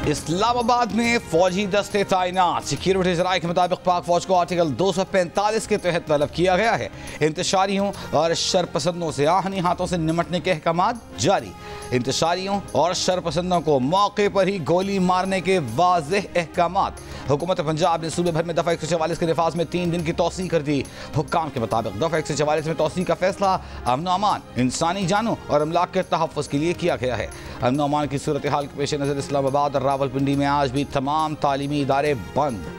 इस्लामाबाद में फौजी दस्ते तैनात। सिक्योरिटी जराये के मुताबिक पाक फौज को आर्टिकल 245 के तहत तलब किया गया है। इंतशारियों और शरपसंदों से आहनी हाथों से निमटने के अहकाम जारी। इंतशारियों और शरपसंदों को मौके पर ही गोली मारने के वाज़ेह अहकाम। हुकूमत पंजाब ने सूबे भर में दफ़ा 144 के नफाज में 3 दिन की तोसी कर दी। हुक्काम के मुताबिक दफ़ा 144 में तोसी का फैसला अमन अमान, इंसानी जानों और अमलाक के तहफ़्फ़ुज़ के लिए किया गया है। अमन अमान की सूरत हाल के पेश नज़र इस्लामाबाद और रावलपिंडी में आज भी तमाम तालीमी इदारे बंद।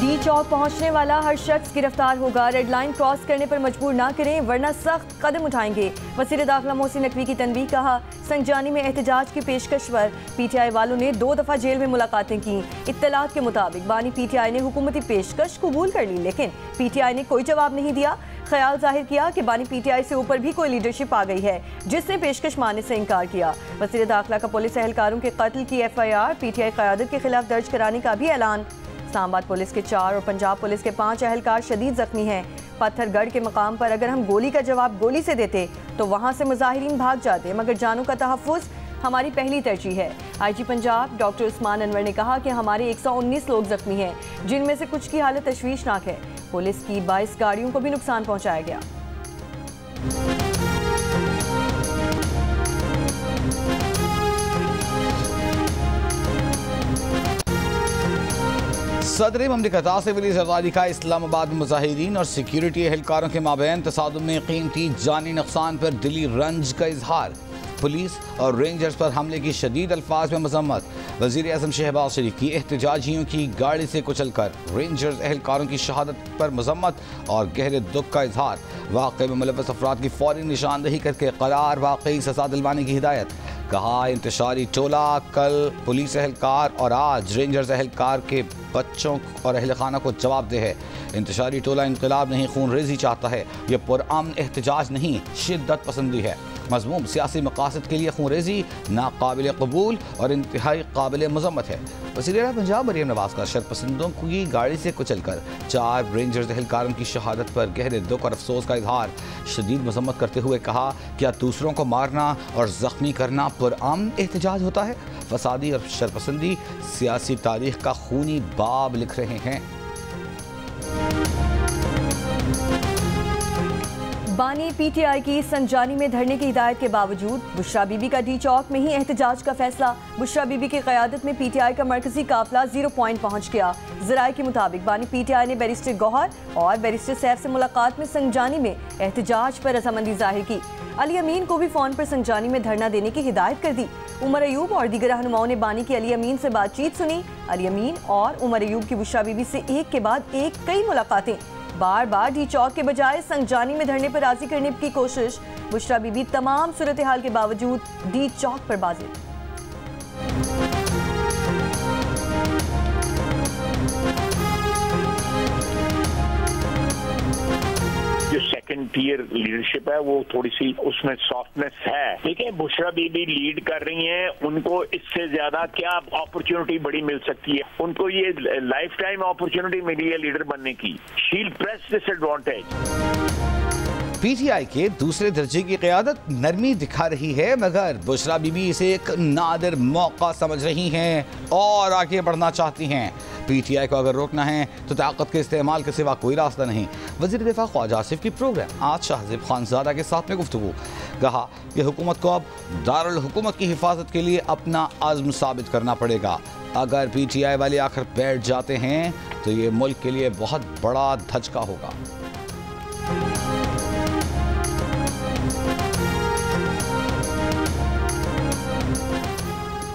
डी चौक पहुंचने वाला हर शख्स गिरफ्तार होगा। रेड लाइन क्रॉस करने पर मजबूर ना करें वरना सख्त कदम उठाएंगे। वज़ीर दाखिला मोहसिन नकवी की तनबीह। कहा, संजानी में एहतजाज की पेशकश पर PTI वालों ने 2 दफ़ा जेल में मुलाकातें की। इत्तलात के मुताबिक बानी PTI ने हुकूमती पेशकश कबूल कर ली, लेकिन PTI ने कोई जवाब नहीं दिया। ख्याल जाहिर किया कि बानी PTI से ऊपर भी कोई लीडरशिप आ गई है जिसने पेशकश मानने से इनकार किया। वज़ीर दाखिला का पुलिस एहलकारों के कत्ल की FIR PTI क़यादत के खिलाफ दर्ज कराने का भी ऐलान। इस्लामाबाद पुलिस के 4 और पंजाब पुलिस के 5 एहलकार शदीद जख्मी हैं। पत्थरगढ़ के मकाम पर अगर हम गोली का जवाब गोली से देते तो वहाँ से मुजाहिरीन भाग जाते, मगर जानों का तहफ़्फ़ुज़ हमारी पहली तरजीह है। IG पंजाब डॉक्टर उस्मान अनवर ने कहा कि हमारे 119 लोग जख्मी हैं, जिनमें से कुछ की हालत तशवीशनाक है। पुलिस की 22 गाड़ियों को भी नुकसान पहुँचाया गया। सदर ममलिकत आसिफ अली ज़रदारी का इस्लामाबाद में मुजाहिरीन और सिक्योरिटी एहलकारों के माबैन तसादुम में कीमती जानी नुकसान पर दिली रंज का इजहार। पुलिस और रेंजर्स पर हमले की शदीद अल्फाज में मजम्मत। वज़ीर आज़म शहबाज शरीफ की एहतजाजियों की गाड़ी से कुचलकर रेंजर्स एहलकारों की शहादत पर मजम्मत और गहरे दुख का इजहार। वाक़े में मुलव्वस अफराद की फौरी निशानदही करके करार वाकई सज़ा दिलवाने की हिदायत। कहा, इंतशारी टोला कल पुलिस एहलकार और आज रेंजर्स एहलकार के बच्चों और अहल खाना को जवाब दे है। इंतशारी टोला इनकलाब नहीं खून रेजी चाहता है। यह पुरअमन एहतजाज नहीं शिद्दत पसंदी है। मज़मूम सियासी मकासद के लिए खून रेजी नाकाबिल कबूल और इंतहाई काबिल मजम्मत है। वज़ीर पंजाब मरियम नवाज़ का शरपसंदों की गाड़ी से कुचलकर 4 रेंजर्स एहलकारों की शहादत पर गहरे दुख और अफसोस का इजहार। शदीद मजम्मत करते हुए कहा, क्या दूसरों को मारना और ज़ख्मी करना पुरअमन एहतजाज होता है? फसादी और शरपसंदी सियासी तारीख का खूनी बाब लिख रहे हैं। बानी PTI की संजानी में धरने की हिदायत के बावजूद बुशरा बीबी का डी चौक में ही एहतजाज का फैसला। बुशरा बीबी की क़यादत में PTI का मरकजी काफिला 0 पॉइंट पहुँच गया। ज़राए के मुताबिक बानी PTI ने बैरिस्टर गौहर और बैरिस्टर सैफ से मुलाकात में संजानी में एहतजाज पर रजामंदी जाहिर की। अली अमीन को भी फ़ोन पर संजानी में धरना देने की हिदायत कर दी। उमर अयूब और दीगर रहनुमाओं ने बानी की अली अमीन से बातचीत सुनी। अली अमीन और उमर अयूब की बुशरा बीबी से एक के बाद एक कई मुलाकातें। बार बार डी चौक के बजाय संजानी में धरने पर राजी करने की कोशिश। बुशरा बीबी तमाम सूरत हाल के बावजूद डी चौक पर बाजी। जो सेकंड टियर लीडरशिप है वो थोड़ी सी उसमें सॉफ्टनेस है। ठीक है, बुशरा बीबी लीड कर रही हैं, उनको इससे ज्यादा क्या अपॉर्चुनिटी बड़ी मिल सकती है? उनको ये लाइफ टाइम अपॉर्चुनिटी मिली है लीडर बनने की। शील प्रेस डिसएडवांटेज। PTI के दूसरे दर्जे की क़यादत नरमी दिखा रही है, मगर बुशरा बीबी इसे एक नादिर मौका समझ रही हैं और आगे बढ़ना चाहती हैं। PTI को अगर रोकना है तो ताकत के इस्तेमाल के सिवा कोई रास्ता नहीं। वज़ीर दिफा ख्वाजा आसिफ की प्रोग्राम आज शाहज़ेब खानज़ादा के साथ में गुफ्तगू। कहा कि हुकूमत को अब दारुल हुकूमत की हिफाजत के लिए अपना अज़्म साबित करना पड़ेगा। अगर PTI वाले आकर बैठ जाते हैं तो ये मुल्क के लिए बहुत बड़ा धचका होगा।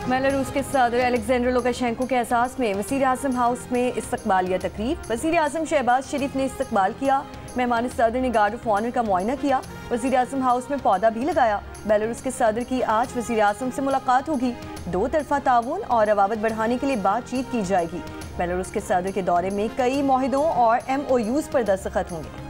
बेलारूस के सदर अलेक्जेंडर लुकाशेंको के एहसास में वज़ीर आज़म हाउस में इस्तकबालिया तकरीब। वज़ीर आज़म शहबाज शरीफ ने इस्तकबाल किया। मेहमान सदर ने गार्ड ऑफ ऑनर का मुआयना किया। वज़ीर आज़म हाउस में पौधा भी लगाया। बेलारूस के सदर की आज वज़ीर आज़म से मुलाकात होगी। 2 तरफ़ा ताउन और रवाबत बढ़ाने के लिए बातचीत की जाएगी। बेलारूस के सदर के दौरे में कई मुआहिदों और MOUs पर दस्तखत होंगे।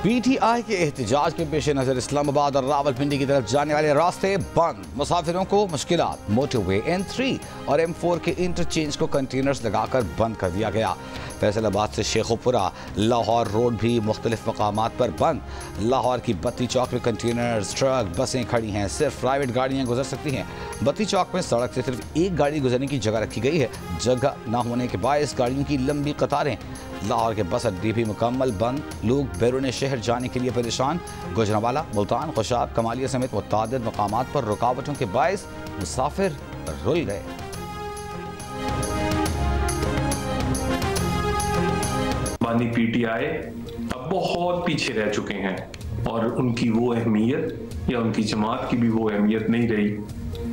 PTI के एहतजाज के पेश नज़र इस्लामाबाद और रावलपिंडी की तरफ जाने वाले रास्ते बंद, मुसाफिरों को मुश्किलात। मोटरवे N3 और M4 के इंटरचेंज को कंटेनर्स लगाकर बंद कर दिया गया। फैसलाबाद से शेखुपुरा लाहौर रोड भी मुख्तलिफ मकामात पर बंद। लाहौर की बत्ती चौक में कंटेनर्स, ट्रक, बसें खड़ी हैं, सिर्फ प्राइवेट गाड़ियां गुजर सकती हैं। बत्ती चौक में सड़क से सिर्फ एक गाड़ी गुजरने की जगह रखी गई है। जगह न होने के बायस गाड़ियों की लंबी कतारें। लाहौर के बस अड्डे भी मुकम्मल बंद, लोग बैरून शहर जाने के लिए परेशान। गुजरांवाला, मुल्तान, खुशाब, कमालिया समेत मुतअद्दिद मकामात पर रुकावटों के बायस मुसाफिर रुल गए। बानी PTI अब बहुत पीछे रह चुके हैं और उनकी वो अहमियत या उनकी जमात की भी वो अहमियत नहीं रही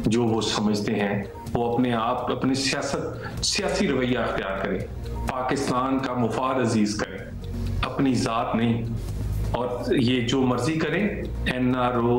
जो वो समझते हैं। वो अपने आप अपने सियासी रवैया अख्तियार करें, पाकिस्तान का मुफाद अजीज करें, अपनी ज़ात नहीं। और ये जो मर्जी करें, NRO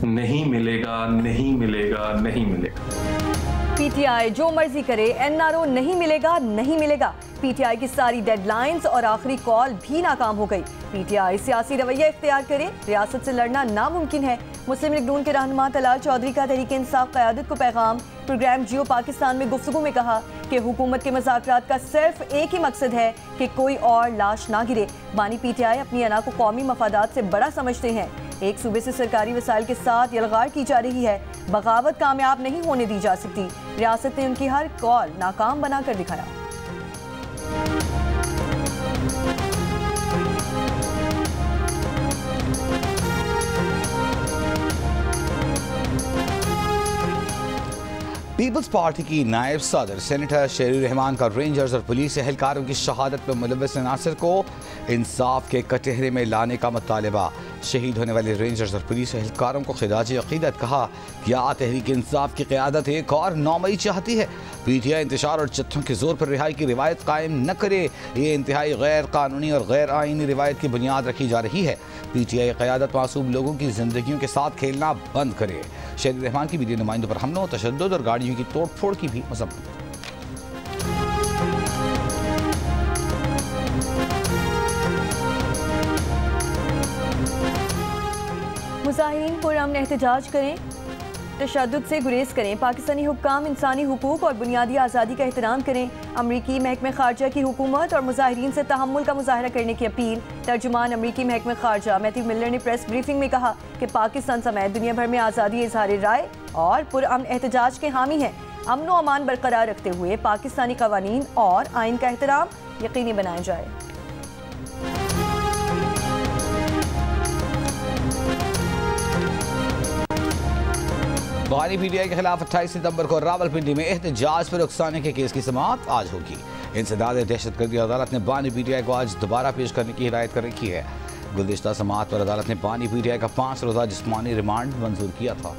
नहीं मिलेगा, नहीं मिलेगा, नहीं मिलेगा। PTI जो मर्जी करे, NRO नहीं मिलेगा, नहीं मिलेगा। PTI की सारी डेडलाइंस और आखिरी कॉल भी नाकाम हो गई। PTI सियासी रवैया इख्तियार करे, रियासत से लड़ना नामुमकिन है। मुस्लिम लीग नून के रहनुमा तलाल चौधरी का तहरीक इंसाफ क़यादत को पैगाम। प्रोग्राम जियो पाकिस्तान में गुफ्तगू में कहा कि हुकूमत के मुज़ाकरात का सिर्फ एक ही मकसद है कि कोई और लाश ना गिरे। बानी PTI अपनी अना को कौमी मफादात से बड़ा समझते हैं। एक सूबे से सरकारी वसाइल के साथ यलगार की जा रही है। बगावत कामयाब नहीं होने दी जा सकती। रियासत ने उनकी हर कॉल नाकाम बना कर दिखाया। पीपल्स पार्टी की नायब सदर सेनेटर शेरी रहमान का रेंजर्स और पुलिस एहलकारों की शहादत पर मुलव्वस अनासर को इंसाफ के कटहरे में लाने का मुतालबा। शहीद होने वाले रेंजर्स और पुलिस एहलकारों को खिराज अकीदत। कहा क्या तहरीक इंसाफ की क़यादत एक और 9 मई चाहती है। PTI इंतशार और जत्थों के जोर पर रिहाई की रिवायत कायम न करे। ये इंतहाई गैर कानूनी और गैर आईनी रिवायत की बुनियाद रखी जा रही है। PTI क़यादत मासूम लोगों की जिंदगियों के साथ खेलना बंद करे। शेरी रहमान की मीडिया नुमाइंदों पर हमलों, तशद्दुद और गाड़ियों की तोड़ फोड़ की भी मज़म्मत। मुजाहिरीन पुरअमन एहतजाज करें, तशद्दुद से गुरेज करें। पाकिस्तानी हुक्काम इंसानी हुकूक और बुनियादी आज़ादी का एहतराम करें। अमरीकी महकमे खारजा की हुकूमत और मुजाहिरीन से तहम्मुल का मुजाहरा करने की अपील। तर्जुमान अमरीकी महकमे खारजा मैथ्यू मिलर ने प्रेस ब्रीफिंग में कहा कि पाकिस्तान समेत दुनिया भर में आज़ादी इजहार राय और पुरअमन एहतजाज के हामी हैं। अमन व अमान बरकरार रखते हुए पाकिस्तानी कवानीन और आइन का एहतराम यकीनी बनाया जाए। बानी PTI के खिलाफ 28 सितंबर को रावलपिंडी में एहतजाज पर उकसाने के केस की समाअत आज होगी। इंसदाद दहशतगर्दी अदालत ने बानी PTI को आज दोबारा पेश करने की हिदायत कर रखी है। गुज़िश्ता समाअत पर अदालत ने बानी PTI का 5 रोज़ा जिस्मानी रिमांड मंजूर किया था।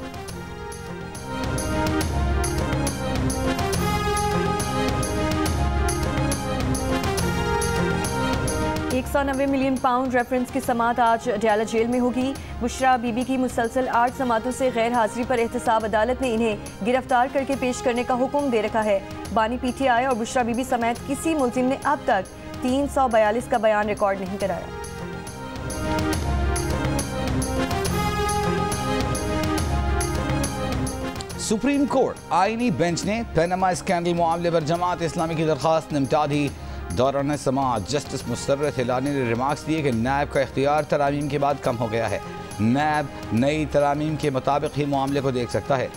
190 मिलियन पाउंड रेफरेंस की समाअत आज अडयाला जेल में होगी। बुशरा बीबी की मुसलसल 8 समातों से गैर हाजिरी पर एहतसाब अदालत ने इन्हें गिरफ्तार करके पेश करने का हुक्म दे रखा है। बानी PTI और बुशरा बीबी समेत किसी मुल्जिम ने अब तक 342 का बयान रिकॉर्ड नहीं कराया। सुप्रीम कोर्ट आईनी बेंच ने पैनामा स्कैंडल मामले पर जमात इस्लामी की दरख्वास्त निपटा दी। दौरान समाअत जस्टिस मुसर्रत हिलानी ने रिमार्क्स दिए कि नैब का इख्तियार तरामीम के बाद कम हो गया है। नैब नई तरामीम के मुताबिक ही मामले को देख सकता है।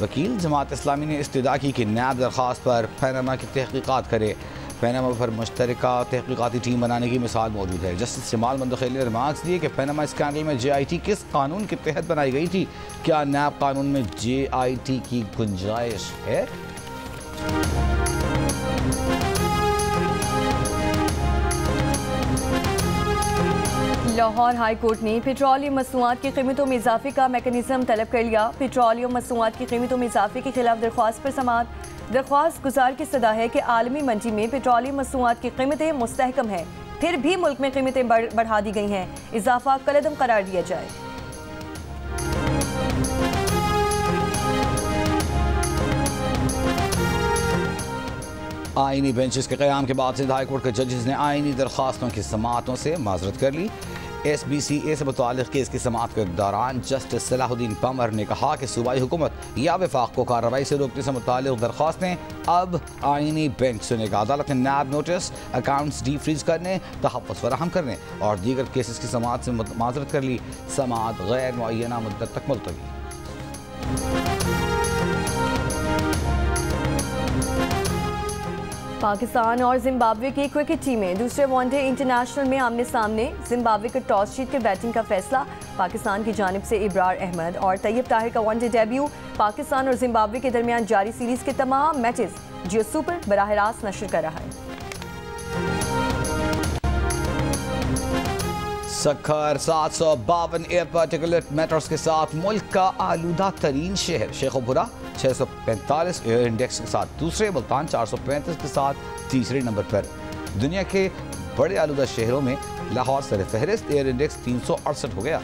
वकील जमात इस्लामी ने इस्तदा की कि नैब दरख्वास्त पर पैनामा की तहकीकात करे। पैनामा पर मुश्तरका तहकीकाती टीम बनाने की मिसाल मौजूद है। जस्टिस जमाल मंदखेल ने रिमार्क्स दिए कि पैनामा स्कैंडल में JIT किस कानून के तहत बनाई गई थी। क्या नैब कानून में JIT की गुंजाइश है। लाहौर हाई कोर्ट ने पेट्रोलियम मसनूआत की कीमतों में इजाफे का मैकेनिज्म तलब कर लिया। पेट्रोलियम मसनूआत की कीमतों में इजाफे के खिलाफ दरख्वास्त पर समाअत। दरख्वास्त गुजार की सदा है कि आलमी मंडी में पेट्रोलियम मसनूआत की कीमतें मुस्तहकम है, फिर भी मुल्क में कीमतें बढ़ा दी गई हैं। इजाफा कलअदम करार दिया जाए। आईनी बेंचेस के क़याम के बाद सिंध हाई कोर्ट के जजेस ने आईनी दरख्वास्तों की समाअतों से माजरत कर ली। SBCA से मुताल्लिक़ केस की समाअत के दौरान जस्टिस सलाहुद्दीन पंवर ने कहा कि सूबाई हुकूमत या वफाक को कार्रवाई से रोकने से मुताल्लिक़ दरख्वास्तें अब आईनी बेंच सुनेगा। अदालत ने नैब नोटिस, अकाउंट्स डी फ्रीज करने, तहफ़्फ़ुज़ फराहम करने और दीगर केसेस की समाअत से माज़रत कर ली। समाअत गैर मुअय्यना मुद्दत तक मुलतवी। पाकिस्तान और जिम्बाब्वे की क्रिकेट टीमें दूसरे वनडे इंटरनेशनल में आमने सामने। जिम्बाब्वे का टॉस जीतकर बैटिंग का फैसला पाकिस्तान की जानिब से इब्रार अहमद और तैयब ताहिर का वनडे डेब्यू। पाकिस्तान और जिम्बाब्वे के दरमियान जारी सीरीज के तमाम मैचेस जियो सुपर बराह रास्त नशर कर रहा है। सखर 752 एयर पार्टिकुलेट मैटर्स के साथ मुल्क का आलूदा तरीन शहर। शेखोपुरा 645 एयर इंडेक्स के साथ दूसरे, मुल्तान 435 के साथ तीसरे नंबर पर। दुनिया के बड़े आलूदा शहरों में लाहौर सर फहरिस्त, एयर इंडेक्स 368 हो गया।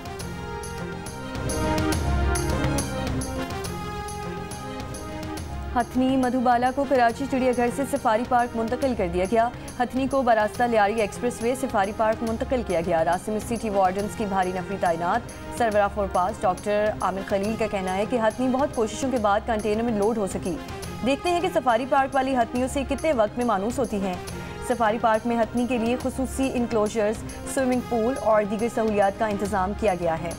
हथनी मधुबाला को कराची चिड़ियाघर से सफारी पार्क मुंतकिल कर दिया गया। हथनी को बरास्ता लियारी एक्सप्रेसवे सफारी पार्क मुंतकिल किया गया। रास्ते में सिटी वार्डन्स की भारी नफरी तैनात। सरबराह फोरपास डॉक्टर आमिर खलील का कहना है कि हथनी बहुत कोशिशों के बाद कंटेनर में लोड हो सकी। देखते हैं कि सफारी पार्क वाली हथनियों से कितने वक्त में मानूस होती हैं। सफारी पार्क में हथनी के लिए खुसूसी इंक्लोजर्स, स्विमिंग पूल और दीगर सहूलियात का इंतजाम किया गया है।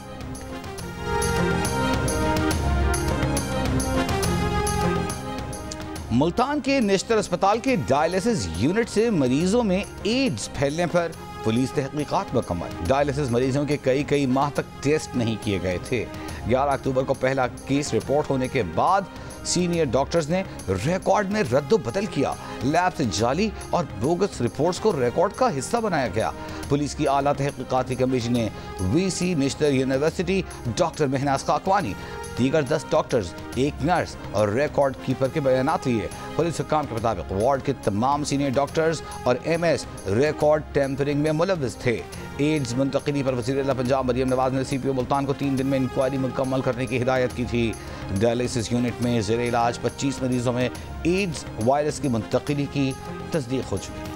मुल्तान के नेशनल अस्पताल के डायलिसिस यूनिट से मरीजों में एड्स फैलने पर पुलिस तहकीकात मुकम्मल। डायलिसिस मरीजों के कई माह तक टेस्ट नहीं किए गए थे। 11 अक्टूबर को पहला केस रिपोर्ट होने के बाद सीनियर डॉक्टर्स ने रिकॉर्ड में रद्द बदल किया। लैब से जाली और बोगस रिपोर्ट्स को रिकॉर्ड का हिस्सा बनाया गया। पुलिस की आला तहकीकाती कमीशन ने VC national university, doctor Mahnaz Khakwani, दीगर 10 डॉक्टर्स, एक नर्स और रिकॉर्ड कीपर के बयानात लिए। पुलिस हुक्काम के मुताबिक वार्ड के तमाम सीनियर डॉक्टर्स और MS रिकॉर्ड टेम्परिंग में मुलव्विस थे। एड्स मुंतकिली पर वज़ीर आला पंजाब मरियम नवाज ने CPO मुल्तान को 3 दिन में इंक्वायरी मुकम्मल करने की हिदायत की थी। डायलिसिस यूनिट में ज़ेर इलाज 25 मरीजों में एड्स वायरस की मुंतकिली की तस्दीक हो चुकी है।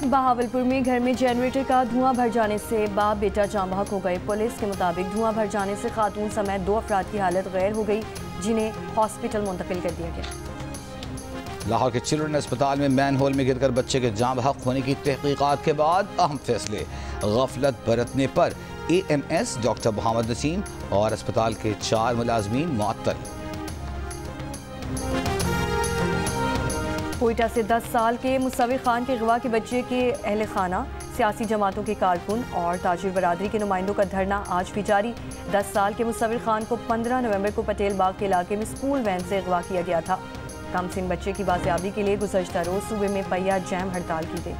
बहावलपुर में घर में जनरेटर का धुआं भर जाने से बाप बेटा जाँ बहक हो गए। पुलिस के मुताबिक धुआं भर जाने से खातून समेत 2 अफराद की हालत गैर हो गई, जिन्हें हॉस्पिटल मुंतकिल कर दिया गया। लाहौर के चिल्ड्रन अस्पताल में मैन होल में गिरकर बच्चे के जाँ बहक होने की तहकीकात के बाद अहम फैसले। गफलत बरतने पर AMS डॉक्टर मोहम्मद नसीम और अस्पताल के 4 मुलाजमीन मुअत्तल। कोयटा से 10 साल के मुसव्विर खान के अगवा के बच्चे के अहल खाना, सियासी जमातों के कारकुन और ताजिर बरादरी के नुमाइंदों का धरना आज भी जारी। 10 साल के मुसव्विर खान को 15 नवंबर को पटेल बाग के इलाके में स्कूल वैन से अगवा किया गया था। कमसिन बच्चे की बाजियाबी के लिए गुज़श्ता रोज सूबे में पहिया जैम हड़ताल की गई।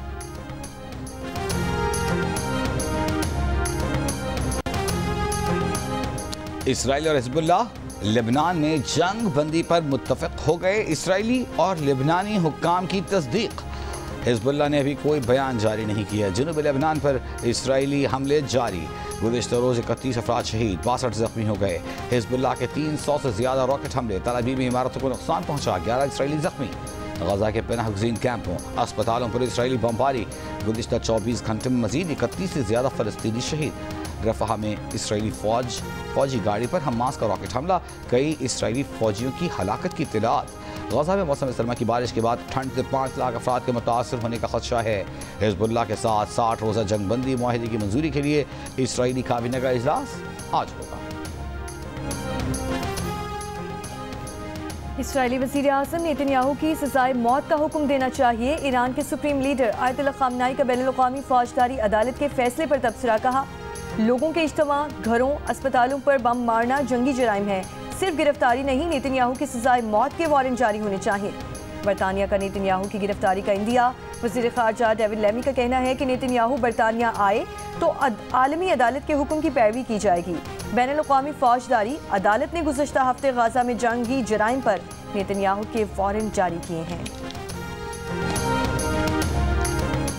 इसराइल और हिजबुल्लाह लेबनान में जंग बंदी पर मुत्तफिक हो गए। इसराइली और लेबनानी हुक्काम की तस्दीक। हिजबुल्लाह ने अभी कोई बयान जारी नहीं किया। जनूबी लेबनान पर इसराइली हमले जारी। गुज़श्ता रोज़ 31 अफराद शहीद, 62 जख्मी हो गए। हिजबुल्लाह के 300 से ज़्यादा रॉकेट हमले, तल अवीव में इमारतों को नुकसान पहुँचा, 11 इसराइली जख्मी। गजा के पनाह गुज़ीन कैंपों, अस्पतालों पर इसराइली बमबारी। गुज़श्ता 24 घंटे में मज़ीद 31 से ज़्यादा फ़लस्तीनी शहीद। रफ़ा में इसराइली फौजी गाड़ी पर हमास का रॉकेट हमला, कई इसराइली फौजियों की हलाकत की इत्तलात। गजा में मौसम सरमा की बारिश के बाद ठंड से 5 लाख अफराद के मुतासर होने का खदशा है। हिजबुल्लाह के साथ 60 रोज़ा जंग बंदी मुआहदे की मंजूरी के लिए इसराइली काबीना का इजलास आज होगा। इसराइली वज़ीर आज़म नेतन्याहू की सज़ाए मौत का हुक्म देना चाहिए। ईरान के सुप्रीम लीडर आयतुल्ला ख़ामनाई का बैनुल-अक़वामी फ़ौजदारी अदालत के फैसले पर तबसरा। कहा, लोगों के इज्तिमा, घरों, अस्पतालों पर बम मारना जंगी जराइम है। सिर्फ गिरफ्तारी नहीं, नेतन्याहू की सज़ाए मौत के वारंट जारी होने चाहिए। बरतानिया का नेतन्याहू की गिरफ्तारी का इंदिया। वज़ीर ख़ारजा डेविड लेमी का कहना है कि नेतन्याहू बरतानिया आए तो आलमी अदालत के हुक्म की पैरवी की जाएगी। बैनुल-अक़वामी फ़ौजदारी अदालत ने गुज़श्ता हफ्ते गाज़ा में जंगी जराइम पर नेतन्याहू के वारंट जारी किए हैं।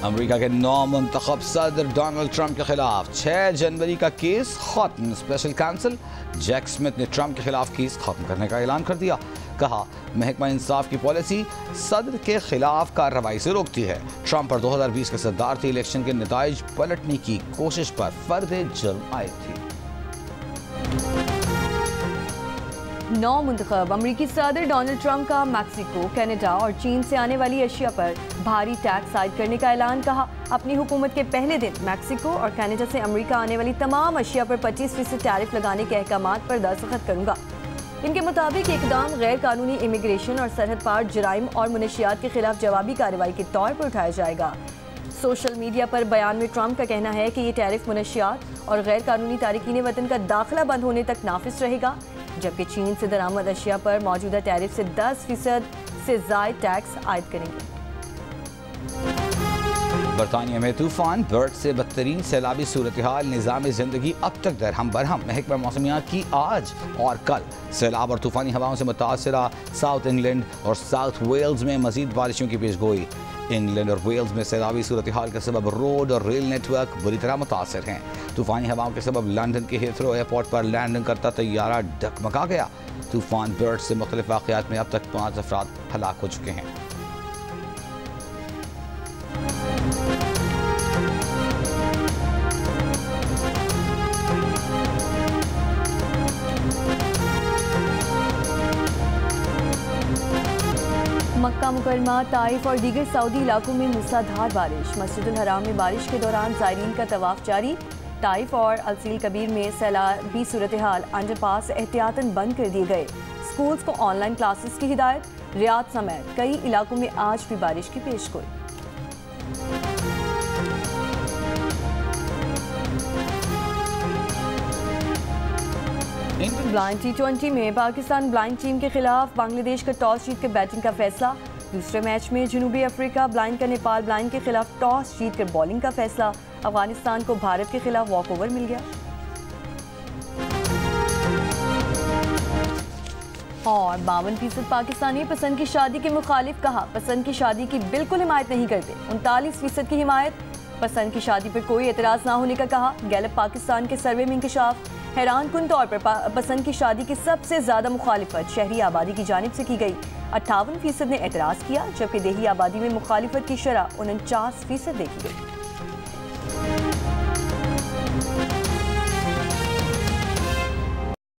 अमेरिका के नौमुंतखब सदर डोनाल्ड ट्रंप के खिलाफ 6 जनवरी का केस खत्म। स्पेशल काउंसिल जैक स्मिथ ने ट्रंप के खिलाफ केस खत्म करने का ऐलान कर दिया। कहा, महकमा इंसाफ की पॉलिसी सदर के खिलाफ कार्रवाई से रोकती है। ट्रंप पर 2020 के सदारती इलेक्शन के नताइज पलटने की कोशिश पर फर्द जुर्म आयद थी। 9 मुंतखब अमरीकी सदर डोनाल्ड ट्रंप का मैक्सिको, कनाडा और चीन से आने वाली अशिया पर भारी टैक्स आयद करने का ऐलान। कहा, अपनी हुकूमत के पहले दिन मैक्सिको और कनाडा से अमरीका आने वाली तमाम अशिया पर 25% टैरिफ लगाने के अहकामात पर दस्तखत करूंगा। इनके मुताबिक इकदाम गैर कानूनी इमिग्रेशन और सरहद पार जराइम और मुनशियात के खिलाफ जवाबी कार्रवाई के तौर पर उठाया जाएगा। सोशल मीडिया पर बयान में ट्रंप का कहना है कि ये टैरिफ मुनशियात और गैर कानूनी तारिकीन वतन का दाखिला बंद होने तक नाफिज रहेगा, जबकि चीन से दरामद अशिया पर मौजूदा टैरिफ से 10% से ज़ायद टैक्स आयद करेंगे। बरतानिया में तूफान बर्ड से बदतरीन सैलाबी सूरत हाल, निज़ाम ज़िंदगी अब तक दरहम बरहम। महकमा मौसमियात की आज और कल सैलाब और तूफ़ानी हवाओं से मुतासरा साउथ इंग्लैंड और साउथ वेल्स में मज़ीद बारिशों की पेशगोई। इंग्लैंड और वेल्स में सैलाबी सूरत हाल के सबब रोड और रेल नेटवर्क बुरी तरह मुतासर हैं। तूफ़ानी हवाओं के सबब लंदन के हीथ्रो एयरपोर्ट पर लैंडिंग करता तैयारा डगमगा गया। तूफ़ान बर्ड से मुख्तलिफ वाक़यात में अब तक 5 अफराद हलाक हो चुके हैं। मक्का मुकरमा, ताइफ और दीगर सऊदी इलाकों में मूसलाधार बारिश। मस्जिदुल हराम में बारिश के दौरान ज़ायरीन का तवाफ जारी। ताइफ और अलसील कबीर में सैलाबी सूरत हाल, अंडरपास एहतियातन बंद कर दिए गए। स्कूल्स को ऑनलाइन क्लासेस की हिदायत। रियाद समेत कई इलाकों में आज भी बारिश की पेशगोई। ब्लाइंड T20 में पाकिस्तान ब्लाइंड टीम के खिलाफ बांग्लादेश का टॉस जीत कर बैटिंग का फैसला। दूसरे मैच में जनूबी अफ्रीका ब्लाइंड का नेपाल ब्लाइंड के खिलाफ टॉस जीत कर बॉलिंग का फैसला। अफगानिस्तान को भारत के खिलाफ वॉकओवर मिल गया। और 52% पाकिस्तानी पसंद की शादी के मुखालिफ। कहा, पसंद की शादी की बिल्कुल हिमायत नहीं करते। 39% की हिमायत। पसंद की शादी पर कोई एतराज़ ना होने का कहा। गैलप पाकिस्तान के सर्वे में इंकशाफ। हैरान कुन तौर पर पसंद की शादी की सबसे ज़्यादा मुखालिफत शहरी आबादी की जानिब से की गई। 58% ने एतराज़ किया, जबकि देही आबादी में मुखालिफत की शरह 49% देखी गई।